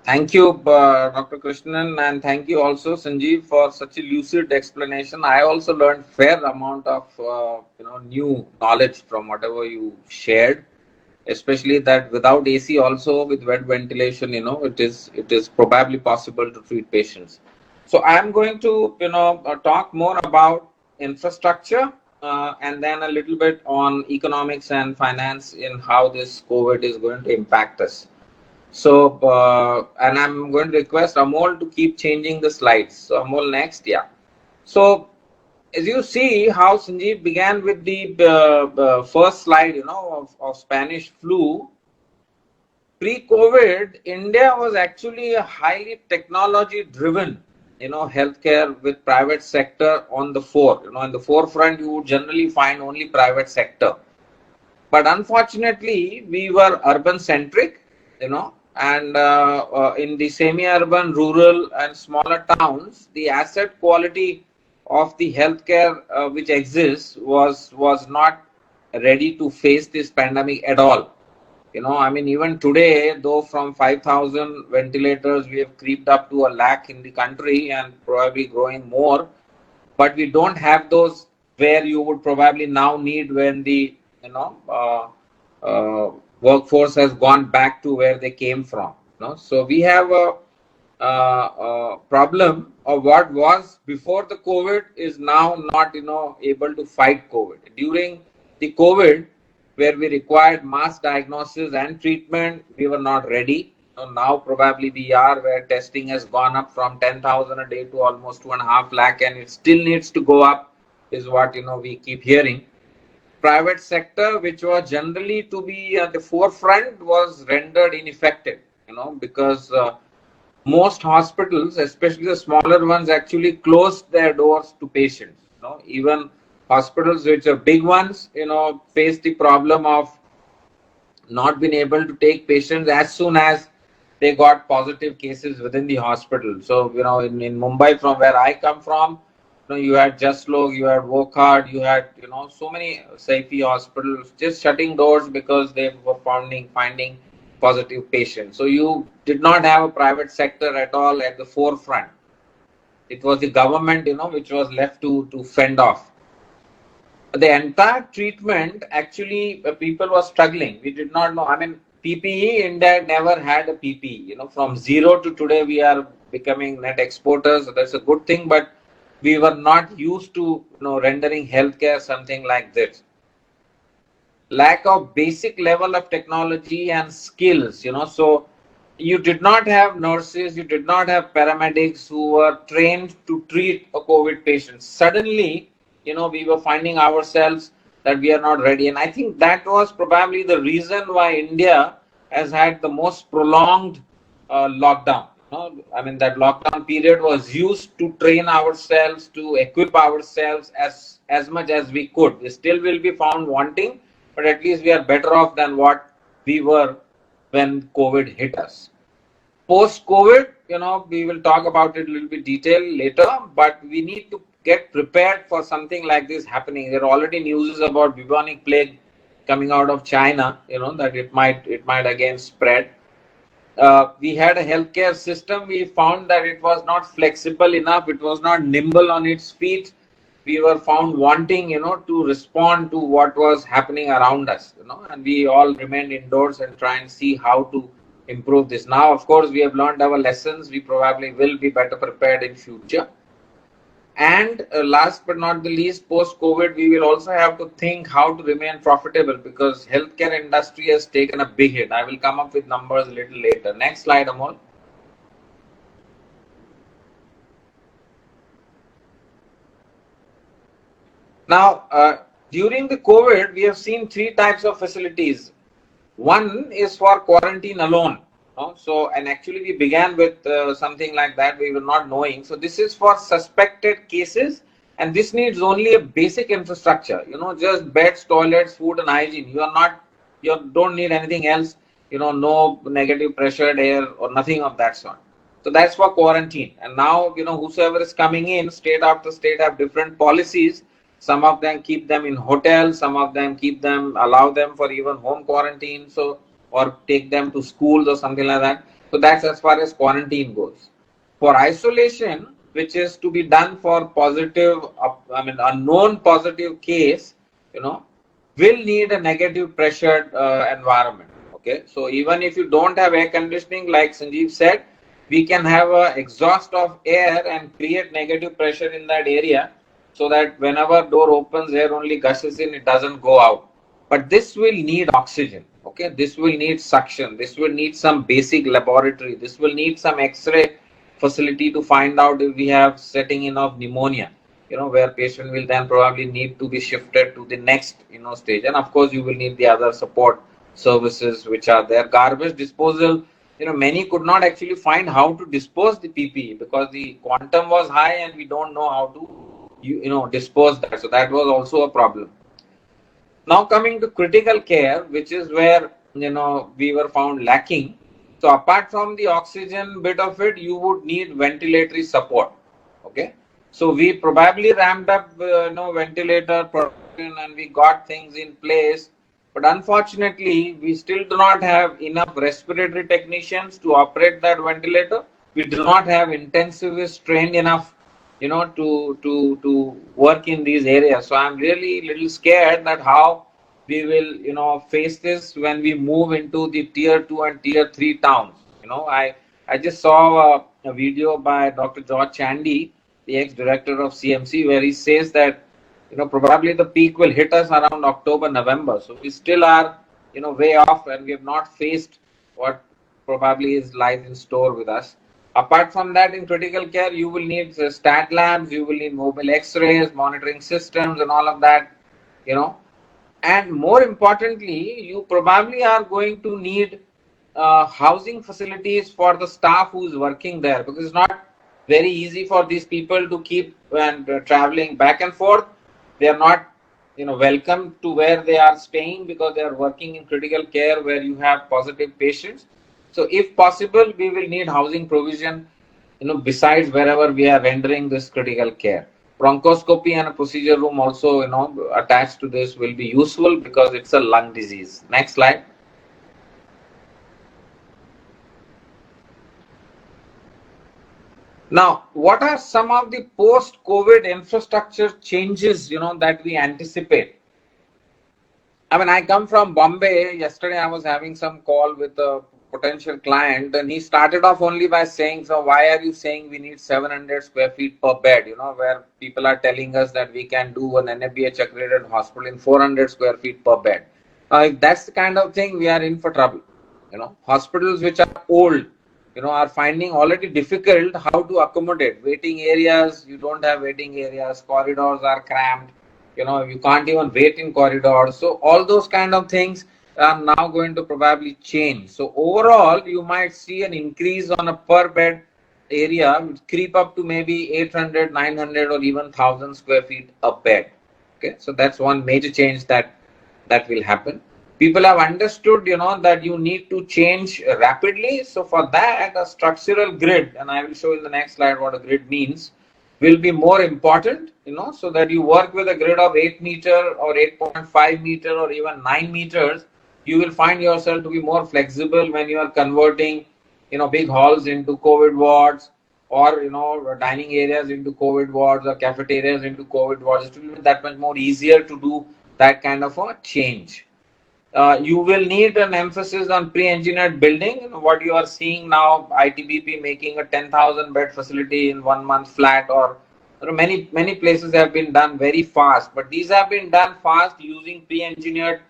Thank you, Dr. Krishnan, and thank you also, Sanjeev, for such a lucid explanation. I also learned fair amount of new knowledge from whatever you shared, especially that without AC, also with wet ventilation, it is probably possible to treat patients. So I am going to talk more about infrastructure and then a little bit on economics and finance in how this COVID is going to impact us. So, and I'm going to request Amol to keep changing the slides. So, Amol, next, yeah. So, as you see, how Sanjeev began with the first slide, of Spanish flu. Pre-COVID, India was actually a highly technology-driven, healthcare with private sector on the fore. In the forefront, you would generally find only private sector. But unfortunately, we were urban centric, and in the semi-urban, rural, and smaller towns, the asset quality of the healthcare which exists was not ready to face this pandemic at all. I mean, even today, though from 5,000 ventilators, we have creeped up to a lakh in the country and probably growing more, but we don't have those where you would probably now need when the workforce has gone back to where they came from. So we have a problem of what was before the COVID is now not able to fight COVID. During the COVID, where we required mass diagnosis and treatment, we were not ready. Now probably we are, where testing has gone up from 10,000 a day to almost 2.5 lakh, and it still needs to go up, is what we keep hearing. Private sector, which was generally to be at the forefront, was rendered ineffective, because most hospitals, especially the smaller ones, actually closed their doors to patients. Even hospitals which are big ones, face the problem of not being able to take patients as soon as they got positive cases within the hospital. So, in Mumbai, from where I come from, you had Just Log, you had Wokhart, you had, so many Saifi hospitals just shutting doors because they were finding positive patients. So you did not have a private sector at all at the forefront. It was the government, which was left to fend off. The entire treatment, actually, people were struggling. We did not know. I mean, PPE, India never had a PPE. From zero to today, we are becoming net exporters. So that's a good thing, but we were not used to rendering healthcare something like this. Lack of basic level of technology and skills. So you did not have nurses, you did not have paramedics who were trained to treat a COVID patient. Suddenly, we were finding ourselves that we are not ready. And I think that was probably the reason why India has had the most prolonged lockdown. I mean, that lockdown period was used to train ourselves, to equip ourselves as much as we could. We still will be found wanting, but at least we are better off than what we were when COVID hit us. Post COVID, we will talk about it a little bit detail later, but we need to get prepared for something like this happening. There are already news about bubonic plague coming out of China, that it might again spread. We had a healthcare system. We found that it was not flexible enough. It was not nimble on its feet. We were found wanting, to respond to what was happening around us, and we all remained indoors and try and see how to improve this. Now, of course, we have learned our lessons. We probably will be better prepared in future. And last but not the least, post COVID, we will also have to think how to remain profitable, because healthcare industry has taken a big hit. I will come up with numbers a little later. Next slide, Amol. Now, during the COVID, we have seen three types of facilities. One is for quarantine alone. So, and actually we began with something like that. We were not knowing. So this is for suspected cases, and this needs only a basic infrastructure, just beds, toilets, food and hygiene. You don't need anything else, no negative pressured air or nothing of that sort. So that's for quarantine. And now, whosoever is coming in, state after state have different policies. Some of them keep them in hotels, some of them allow them for even home quarantine, so, or take them to schools or something like that. So that's as far as quarantine goes. For isolation, which is to be done for positive, unknown positive case, will need a negative pressured environment. Okay, so even if you don't have air conditioning, like Sanjeev said, we can have a exhaust of air and create negative pressure in that area, so that whenever door opens, air only gushes in, it doesn't go out. But this will need oxygen. Okay, this will need suction. This will need some basic laboratory. This will need some X-ray facility to find out if we have setting in of pneumonia, where patient will then probably need to be shifted to the next, stage. And of course, you will need the other support services which are there. Garbage disposal, many could not actually find how to dispose the PPE because the quantum was high and we don't know how to, dispose that. So that was also a problem. Now coming to critical care, which is where, we were found lacking. So apart from the oxygen bit of it, you would need ventilatory support. Okay. So we probably ramped up, ventilator production and we got things in place. But unfortunately, we still do not have enough respiratory technicians to operate that ventilator. We do not have intensivists trained enough, to work in these areas. So I'm really a little scared that how we will, face this when we move into the tier 2 and tier 3 towns. I just saw a video by Dr. George Chandy, the ex-director of CMC, where he says that, probably the peak will hit us around October, November. So we still are, way off, and we have not faced what probably lies in store with us. Apart from that, in critical care, you will need stat labs, you will need mobile X-rays, monitoring systems, and all of that, And more importantly, you probably are going to need housing facilities for the staff who's working there, because it's not very easy for these people to keep and traveling back and forth. They are not, welcome to where they are staying because they are working in critical care where you have positive patients. So if possible, we will need housing provision, besides wherever we are rendering this critical care. Bronchoscopy and a procedure room also, attached to this will be useful because it's a lung disease. Next slide. Now, what are some of the post-COVID infrastructure changes, that we anticipate? I come from Bombay. Yesterday, I was having some call with a potential client, and he started off only by saying, so why are you saying we need 700 square feet per bed, where people are telling us that we can do an NABH accredited hospital in 400 square feet per bed. Now, if that's the kind of thing, we are in for trouble. Hospitals which are old, are finding already difficult how to accommodate waiting areas. You don't have waiting areas, corridors are cramped. You can't even wait in corridors. So all those kind of things are now going to probably change. So overall, you might see an increase on a per bed area, which creep up to maybe 800, 900 or even 1000 square feet a bed. Okay, so that's one major change that will happen. People have understood, that you need to change rapidly. So for that, a structural grid, and I will show in the next slide what a grid means, will be more important, so that you work with a grid of 8 meter or 8.5 meter or even 9 meters. You will find yourself to be more flexible when you are converting, big halls into COVID wards, or, dining areas into COVID wards, or cafeterias into COVID wards. It will be that much more easier to do that kind of a change. You will need an emphasis on pre-engineered building. What you are seeing now, ITBP making a 10,000 bed facility in 1 month flat, or many places have been done very fast, but these have been done fast using pre-engineered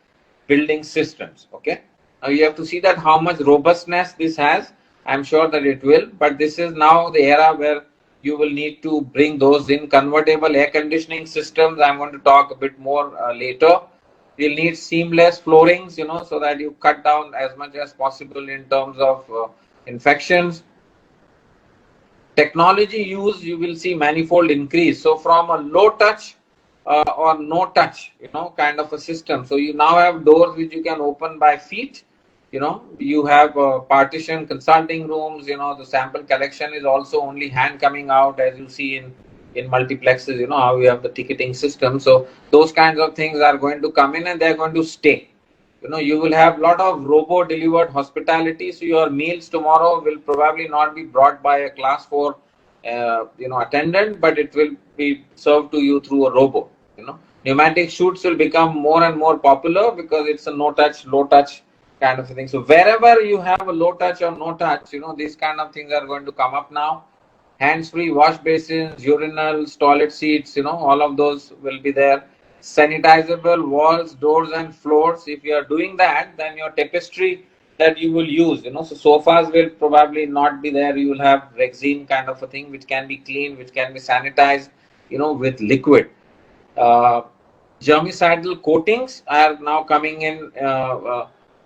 building systems. Okay, now you have to see that how much robustness this has. I'm sure that it will, but this is now the era where you will need to bring those in. Convertible air conditioning systems, I'm going to talk a bit more later. You'll need seamless floorings, so that you cut down as much as possible in terms of infections. Technology use, you will see manifold increase. So from a low touch or no touch, kind of a system. So you now have doors which you can open by feet. You have partition consulting rooms. The sample collection is also only hand coming out, as you see in multiplexes. How you have the ticketing system. So those kinds of things are going to come in and they're going to stay. You will have a lot of robo delivered hospitality. So your meals tomorrow will probably not be brought by a class 4 attendant, but it will be served to you through a robo. Pneumatic chutes will become more and more popular because it's a no touch, low touch kind of a thing. So wherever you have a low touch or no touch, these kind of things are going to come up now. Hands-free wash basins, urinals, toilet seats, all of those will be there. Sanitizable walls, doors, and floors. If you are doing that, then your tapestry that you will use, so sofas will probably not be there. You will have Rexine kind of a thing, which can be cleaned, which can be sanitized, with liquid. Uh, Germicidal coatings are now coming in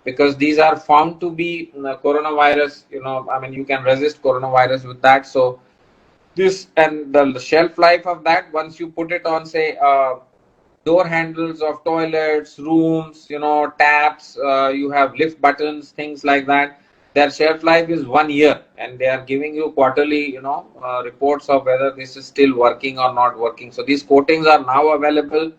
because these are found to be coronavirus. You can resist coronavirus with that. So this and the shelf life of that, once you put it on, say, door handles of toilets, rooms, taps, you have lift buttons, things like that, their shelf life is 1 year, and they are giving you quarterly reports of whether this is still working or not working. So these coatings are now available.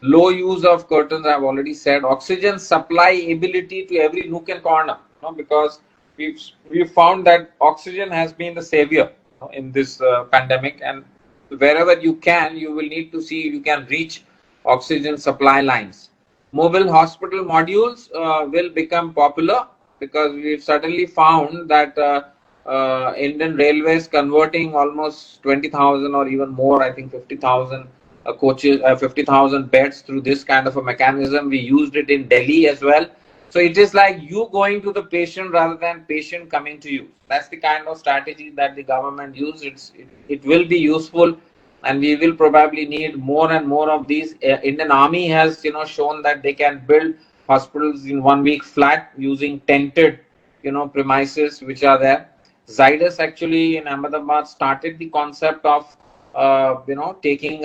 Low use of curtains, I've already said. Oxygen supply ability to every nook and corner, because we've found that oxygen has been the savior in this pandemic, and wherever you can, you will need to see you can reach oxygen supply lines. Mobile hospital modules will become popular because we've certainly found that Indian Railways converting almost 20,000 or even more, I think 50,000 coaches, 50,000 beds through this kind of a mechanism. We used it in Delhi as well. So it is like you going to the patient rather than patient coming to you. That's the kind of strategy that the government used. It will be useful, and we will probably need more and more of these. Indian Army has shown that they can build hospitals in 1 week flat using tented premises which are there. Zydus actually in Ahmedabad started the concept of taking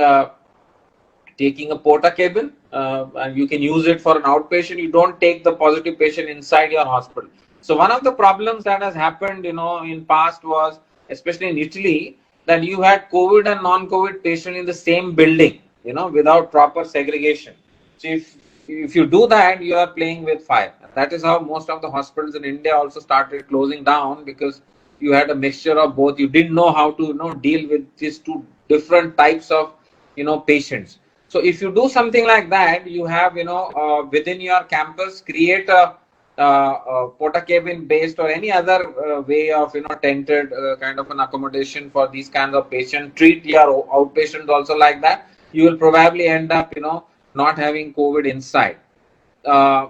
a porta cabin, and you can use it for an outpatient. You don't take the positive patient inside your hospital. So one of the problems that has happened, in past was, especially in Italy, that you had COVID and non-COVID patient in the same building, without proper segregation. So if you do that, you are playing with fire. That is how most of the hospitals in India also started closing down, because you had a mixture of both. You didn't know how to deal with these two different types of patients. So if you do something like that, you have within your campus create a porta cabin based or any other way of tented kind of an accommodation for these kinds of patients. Treat your outpatients also like that. You will probably end up not having COVID inside. Uh,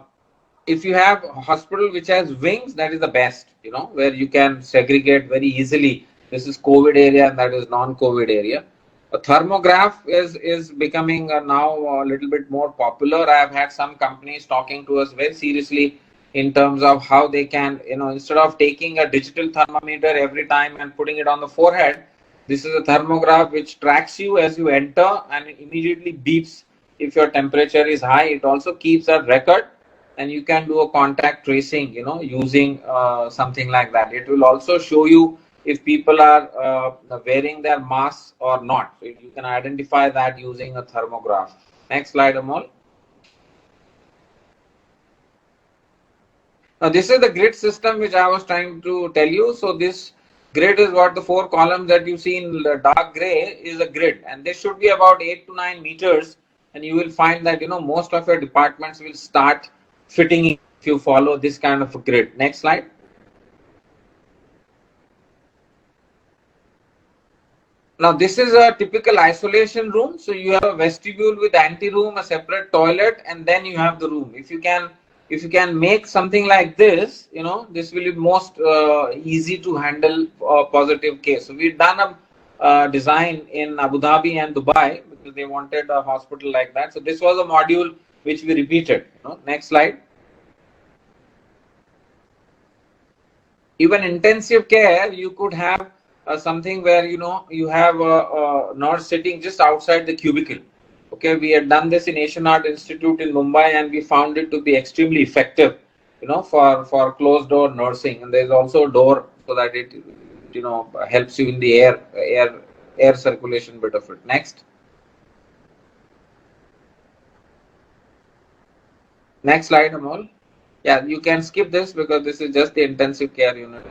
if you have a hospital which has wings, that is the best, where you can segregate very easily. This is COVID area and that is non-COVID area. A thermograph is becoming now a little bit more popular. I have had some companies talking to us very seriously in terms of how they can, instead of taking a digital thermometer every time and putting it on the forehead, this is a thermograph which tracks you as you enter and it immediately beeps if your temperature is high. It also keeps a record, and you can do a contact tracing, using something like that. It will also show you if people are wearing their masks or not. So you can identify that using a thermograph. Next slide, Amol. Now this is the grid system which I was trying to tell you. So this grid is what the 4 columns that you see in the dark gray is a grid, and this should be about 8 to 9 meters, and you will find that most of your departments will start fitting in if you follow this kind of a grid. Next slide. Now this is a typical isolation room. So you have a vestibule with ante-room, a separate toilet, and then you have the room. If you can make something like this, this will be most easy to handle a positive case. So we've done a design in Abu Dhabi and Dubai because they wanted a hospital like that. So this was a module which we repeated. Next slide. Even intensive care, you could have something where you have a nurse sitting just outside the cubicle. Okay, we had done this in Asian Art Institute in Mumbai, and we found it to be extremely effective, for closed door nursing. And there's also a door so that it helps you in the air circulation bit of it. Next. Next slide, Amol. Yeah, you can skip this because this is just the intensive care unit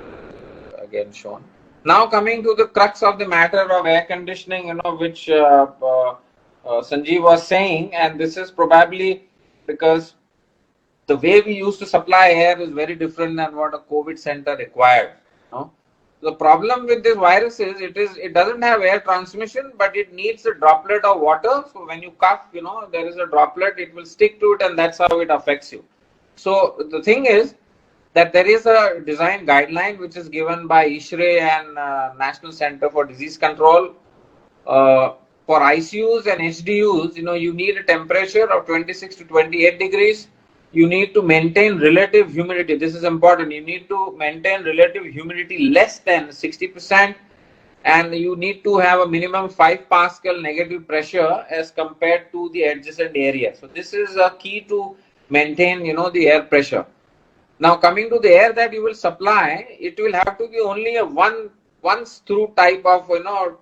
again shown. Now coming to the crux of the matter of air conditioning, which Sanjeev was saying, and this is probably because the way we used to supply air is very different than what a COVID center required. You know? The problem with this virus is it doesn't have air transmission, but it needs a droplet of water. So when you cough, there is a droplet, it will stick to it, and that's how it affects you. So the thing is that there is a design guideline which is given by ISHRE and National Center for Disease Control. For ICUs and HDUs, you need a temperature of 26 to 28 degrees. You need to maintain relative humidity. This is important. You need to maintain relative humidity less than 60%, and you need to have a minimum 5 Pascal negative pressure as compared to the adjacent area. So this is a key to maintain, the air pressure. Now coming to the air that you will supply, it will have to be only a once through type of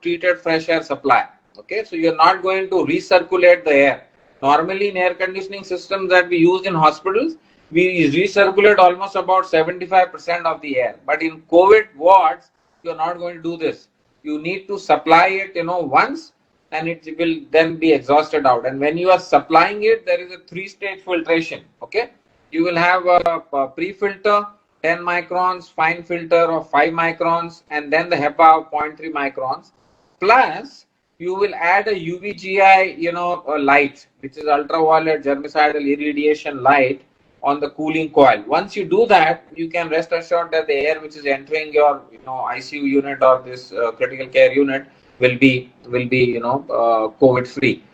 treated fresh air supply. Okay, so you're not going to recirculate the air. Normally in air conditioning systems that we use in hospitals, we recirculate almost about 75% of the air. But in COVID wards, you're not going to do this. You need to supply it, once, and it will then be exhausted out. And when you are supplying it, there is a 3-stage filtration. Okay, you will have a pre-filter 10 microns, fine filter of 5 microns, and then the HEPA of 0.3 microns. Plus, you will add a UVGI, a light, which is ultraviolet germicidal irradiation light on the cooling coil. Once you do that, you can rest assured that the air which is entering your, ICU unit or this critical care unit will be, COVID free.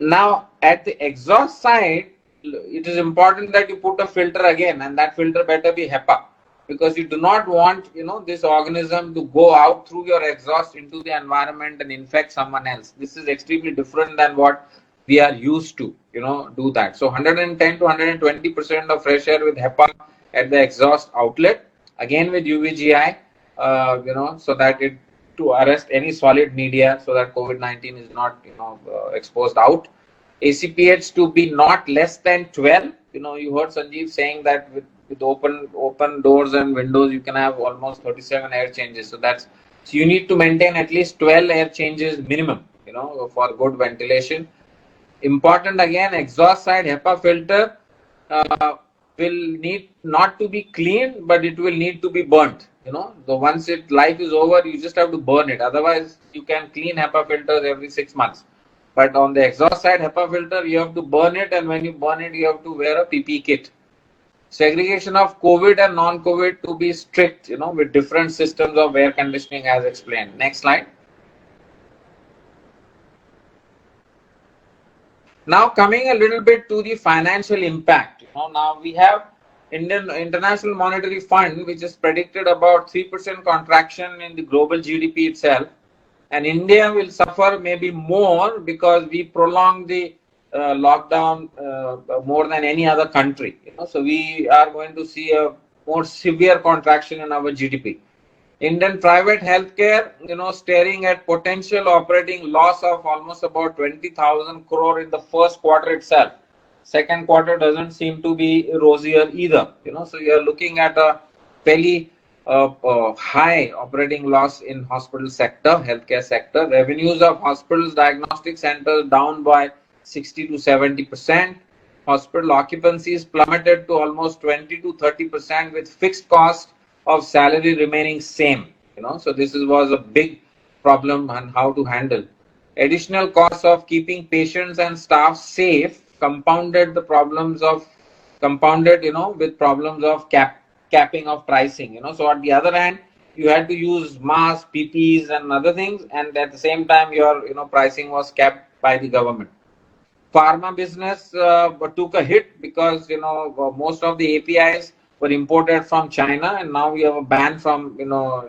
Now, at the exhaust side, it is important that you put a filter again, and that filter better be HEPA, because you do not want, this organism to go out through your exhaust into the environment and infect someone else. This is extremely different than what we are used to, do that. So 110 to 120% of fresh air with HEPA at the exhaust outlet, again with UVGI, so that it to arrest any solid media so that COVID-19 is not, exposed out. ACPH to be not less than 12. You heard Sanjeev saying that with open doors and windows, you can have almost 37 air changes. So you need to maintain at least 12 air changes minimum, for good ventilation. Important again, exhaust side HEPA filter will need not to be cleaned, but it will need to be burnt. So once life is over, you just have to burn it. Otherwise, you can clean HEPA filters every 6 months. But on the exhaust side HEPA filter, you have to burn it, and when you burn it, you have to wear a PPE kit. Segregation of COVID and non-COVID to be strict, with different systems of air conditioning as explained. Next slide. Now coming a little bit to the financial impact. Now we have International Monetary Fund, which is predicted about 3% contraction in the global GDP itself. And India will suffer maybe more because we prolong the lockdown more than any other country. So we are going to see a more severe contraction in our GDP. Indian private healthcare, staring at potential operating loss of almost about 20,000 crore in the first quarter itself. Second quarter doesn't seem to be rosier either. So you are looking at a fairly high operating loss in hospital sector, healthcare sector. Revenues of hospitals, diagnostic centers down by 60 to 70%. Hospital occupancies plummeted to almost 20 to 30% with fixed cost of salary remaining same. So this was a big problem and how to handle. Additional costs of keeping patients and staff safe compounded with problems of capping of pricing. So at the other hand, you had to use masks, PPEs and other things, and at the same time your pricing was capped by the government. Pharma business took a hit because most of the APIs were imported from China, and now we have a ban from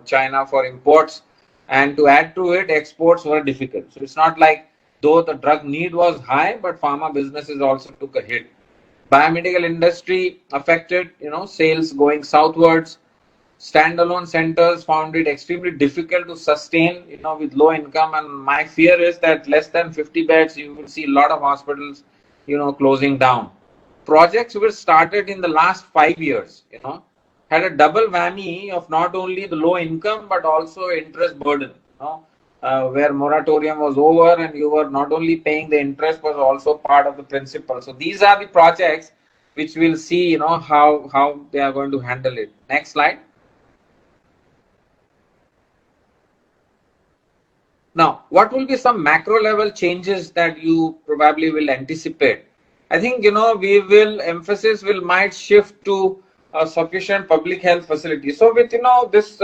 China for imports, and to add to it, exports were difficult. So it's not like though the drug need was high, but pharma businesses also took a hit. Biomedical industry affected, sales going southwards. Standalone centers found it extremely difficult to sustain, with low income. And my fear is that less than 50 beds, you will see a lot of hospitals, closing down. projects which started in the last 5 years, had a double whammy of not only the low income but also interest burden, where moratorium was over and you were not only paying the interest but also part of the principal. So these are the projects which we'll see, how they are going to handle it. Next slide. Now, what will be some macro level changes that you probably will anticipate? I think, emphasis might shift to sufficient public health facilities. So with, this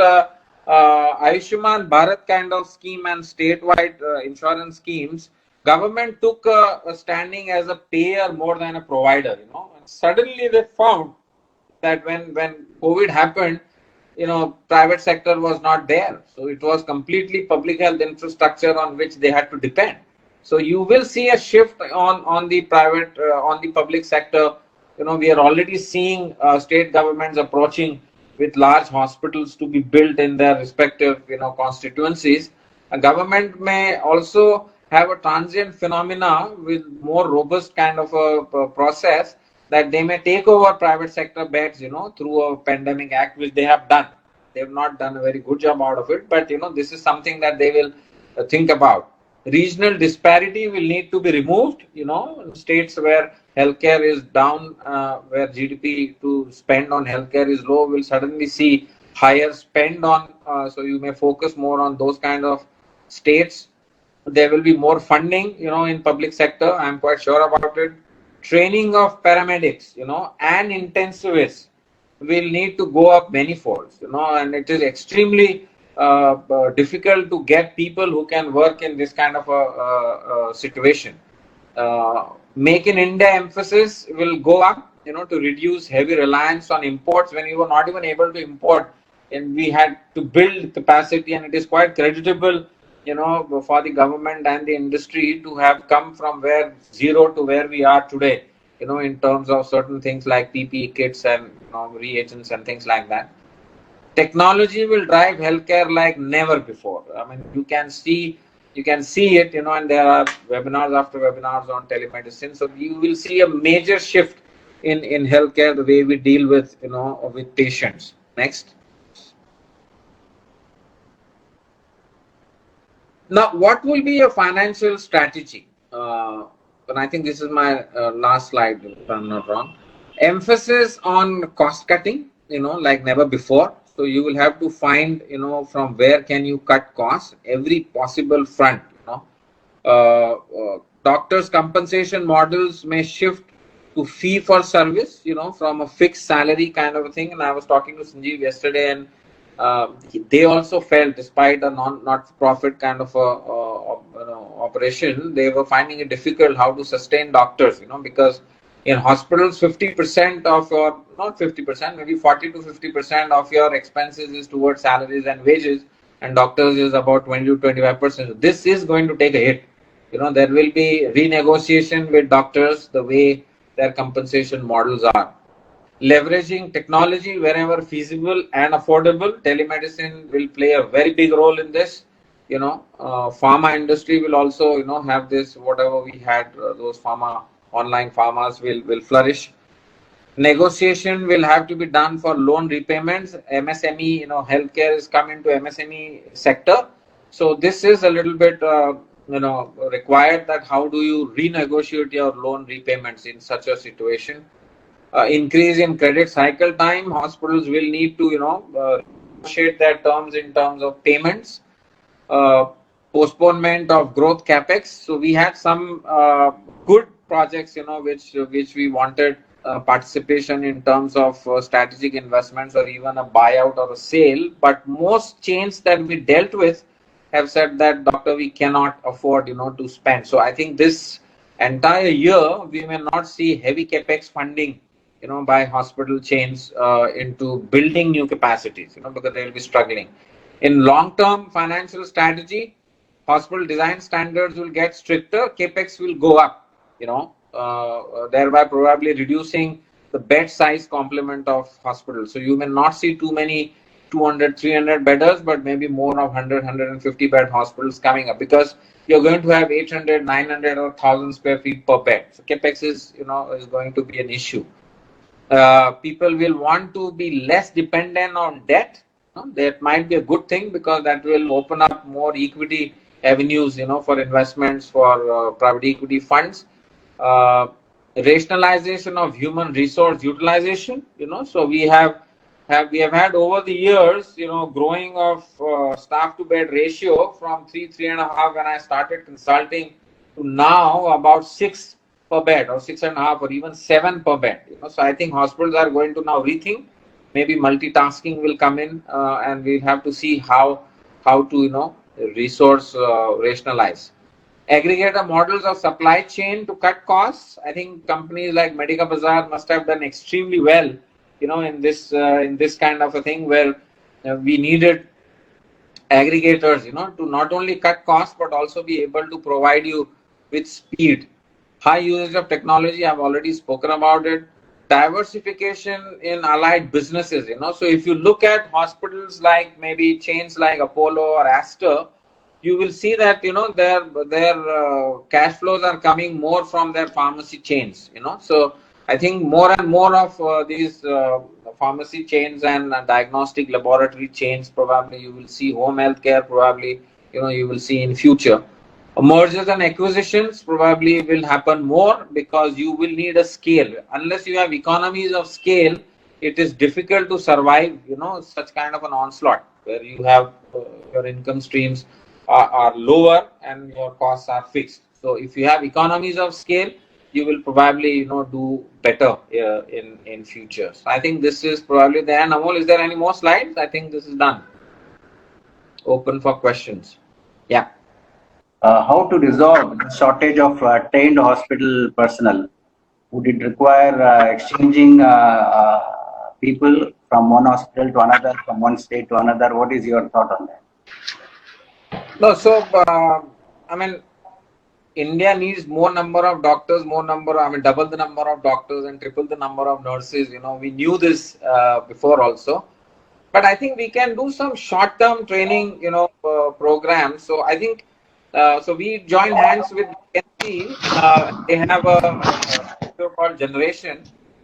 Ayushman Bharat kind of scheme and statewide insurance schemes, government took a standing as a payer more than a provider, and suddenly they found that when COVID happened, private sector was not there. So it was completely public health infrastructure on which they had to depend. So you will see a shift on the private, on the public sector. We are already seeing state governments approaching with large hospitals to be built in their respective, constituencies. A government may also have a transient phenomena with more robust kind of a process, that they may take over private sector beds, through a pandemic act, which they have done. They have not done a very good job out of it, but this is something that they will think about. Regional disparity will need to be removed. States where healthcare is down, where GDP to spend on healthcare is low, will suddenly see higher spend on. So you may focus more on those kind of states. There will be more funding, in public sector. I'm quite sure about it. Training of paramedics, and intensivists will need to go up many folds, and it is extremely difficult to get people who can work in this kind of a situation. Make in India emphasis will go up, to reduce heavy reliance on imports when you were not even able to import, and we had to build capacity, and it is quite creditable, for the government and the industry to have come from where zero to where we are today, in terms of certain things like PPE kits and reagents and things like that. Technology will drive healthcare like never before. I mean, you can see it, and there are webinars after webinars on telemedicine. So you will see a major shift in healthcare, the way we deal with, with patients. Next. Now, what will be your financial strategy? And I think this is my last slide, if I'm not wrong. Emphasis on cost cutting, like never before. So you will have to find, from where can you cut costs, every possible front. Doctors' compensation models may shift to fee for service, from a fixed salary kind of a thing. And I was talking to Sanjeev yesterday, and they also felt, despite a not-for-profit kind of operation, they were finding it difficult how to sustain doctors, because in hospitals, 50% of your, not 50%, maybe 40 to 50% of your expenses is towards salaries and wages, and doctors is about 20 to 25%. So this is going to take a hit. There will be renegotiation with doctors, the way their compensation models are. Leveraging technology wherever feasible and affordable. Telemedicine will play a very big role in this. Pharma industry will also, have this, whatever we had, those online pharmas will flourish. Negotiation will have to be done for loan repayments. MSME, healthcare is coming to MSME sector. So this is a little bit, required, that how do you renegotiate your loan repayments in such a situation. Increase in credit cycle time. Hospitals will need to, negotiate their terms in terms of payments. Postponement of growth capex. So we had some good projects, which we wanted participation in terms of strategic investments or even a buyout or a sale. But most chains that we dealt with have said that, doctor, we cannot afford, to spend. So I think this entire year we may not see heavy capex funding, by hospital chains into building new capacities, because they will be struggling. In long-term financial strategy, hospital design standards will get stricter, capex will go up, thereby probably reducing the bed size complement of hospitals. So you may not see too many 200, 300 bedders, but maybe more of 100, 150 bed hospitals coming up, because you're going to have 800, 900 or 1000 square feet per bed. So capex is, is going to be an issue. People will want to be less dependent on debt. That might be a good thing, because that will open up more equity avenues, for investments, for private equity funds. Rationalization of human resource utilization. So we have had over the years, growing of staff to bed ratio from 3.5 when I started consulting, to now about 6 per bed, or 6.5, or even 7 per bed. So I think hospitals are going to now rethink. Maybe multitasking will come in, and we'll have to see how to resource rationalize. Aggregator models of supply chain to cut costs. I think companies like Medica Bazaar must have done extremely well, in this kind of a thing, where we needed aggregators, to not only cut costs but also be able to provide you with speed. High usage of technology, I've already spoken about it. Diversification in allied businesses, So if you look at hospitals like maybe chains like Apollo or Aster, you will see that their cash flows are coming more from their pharmacy chains. So I think more and more of these pharmacy chains and diagnostic laboratory chains, probably you will see. Home healthcare, probably you will see in future. Mergers and acquisitions probably will happen more, because you will need a scale. Unless you have economies of scale, it is difficult to survive such kind of an onslaught, where you have your income streams are lower and your costs are fixed. So if you have economies of scale, you will probably do better in future. So I think this is probably the end. Amol, is there any more slides? I think this is done. Open for questions. Yeah. How to resolve the shortage of trained hospital personnel? Would it require exchanging people from one hospital to another, from one state to another? What is your thought on that? No, so I mean, India needs more number of doctors, double the number of doctors and triple the number of nurses. We knew this before also, but I think we can do some short-term training, programs. So I think, so we joined hands with MNC. They have a called Generation.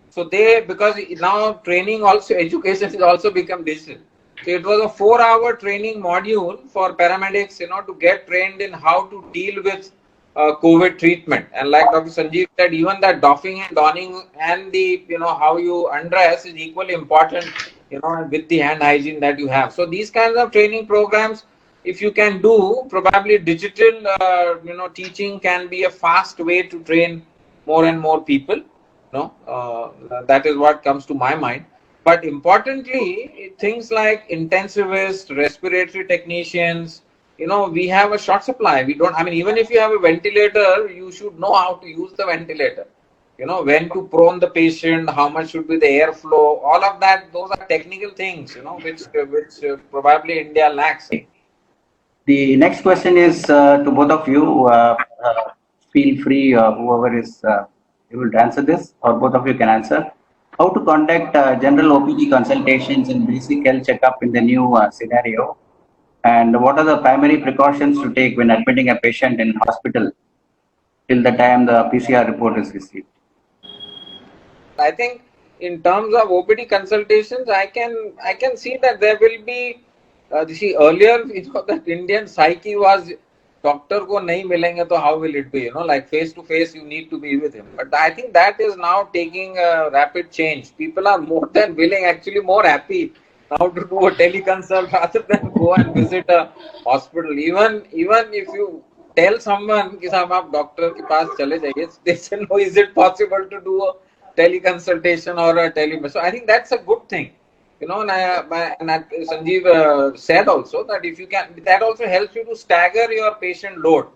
So because now training also, education is also become digital. So it was a 4-hour training module for paramedics, to get trained in how to deal with COVID treatment. And like Dr. Sanjeev said, even that doffing and donning and the, how you undress is equally important, with the hand hygiene that you have. So these kinds of training programs, if you can do, probably digital, teaching can be a fast way to train more and more people. That is what comes to my mind. But importantly, things like intensivists, respiratory technicians, we have a short supply. We don't, even if you have a ventilator, you should know how to use the ventilator. When to prone the patient, how much should be the airflow, all of that, those are technical things, which probably India lacks. The next question is to both of you. Feel free, whoever is able to answer this, or both of you can answer. How to conduct general OPD consultations and basic health checkup in the new scenario? And what are the primary precautions to take when admitting a patient in hospital till the time the PCR report is received? I think in terms of OPD consultations, I can see that there will be. See, earlier, that Indian psyche was, doctor ko nahi milenge to how will it be? Like face to face, you need to be with him. But I think that is now taking a rapid change. People are more than willing, actually more happy now to do a teleconsult rather than go and visit a hospital. Even if you tell someone कि साहब आप doctor के पास चले जाइए, they say no, is it possible to do a teleconsultation or a so I think that's a good thing. And Sanjeev said also that if you can, that also helps you to stagger your patient load.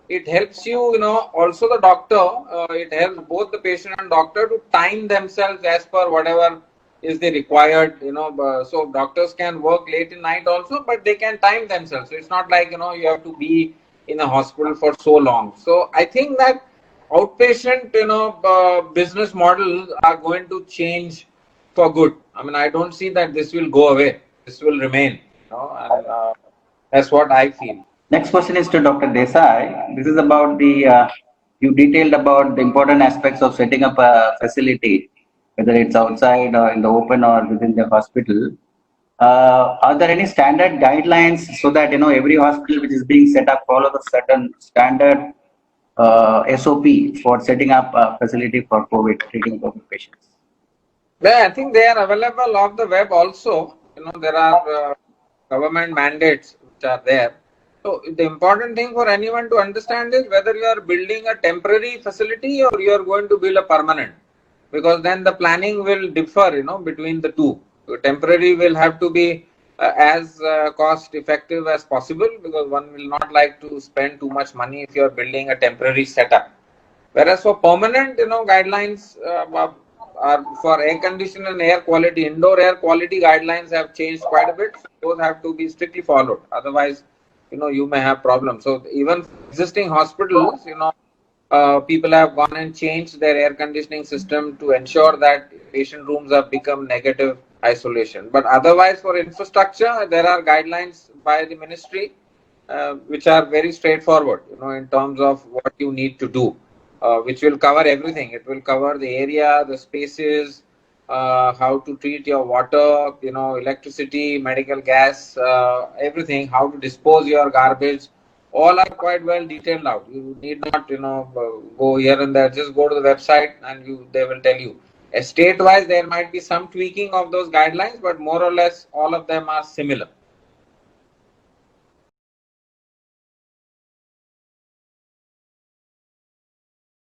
It helps you, also the doctor, it helps both the patient and doctor to time themselves as per whatever is the required, so doctors can work late in night also, but they can time themselves. So it's not like, you have to be in a hospital for so long. So I think that outpatient, business models are going to change for good. I don't see that this will go away. this will remain, and that's what I feel. Next question is to Dr. Desai. This is about you detailed about the important aspects of setting up a facility, whether it's outside or in the open or within the hospital. Are there any standard guidelines so that, every hospital which is being set up follows a certain standard SOP for setting up a facility for COVID, treating COVID patients? Yeah, I think they are available off the web also. There are government mandates which are there. So the important thing for anyone to understand is whether you are building a temporary facility or you are going to build a permanent, because then the planning will differ, between the two. So temporary will have to be as cost effective as possible, because one will not like to spend too much money if you are building a temporary setup. Whereas for permanent, guidelines are for air condition and air quality, indoor air quality guidelines have changed quite a bit. So those have to be strictly followed. Otherwise, you may have problems. So even existing hospitals, people have gone and changed their air conditioning system to ensure that patient rooms have become negative isolation. But otherwise, for infrastructure, there are guidelines by the ministry which are very straightforward, in terms of what you need to do, which will cover everything. It will cover the area, the spaces, how to treat your water, electricity, medical gas, everything, how to dispose your garbage. All are quite well detailed out. You need not, go here and there. Just go to the website and they will tell you. State-wise, there might be some tweaking of those guidelines, but more or less all of them are similar.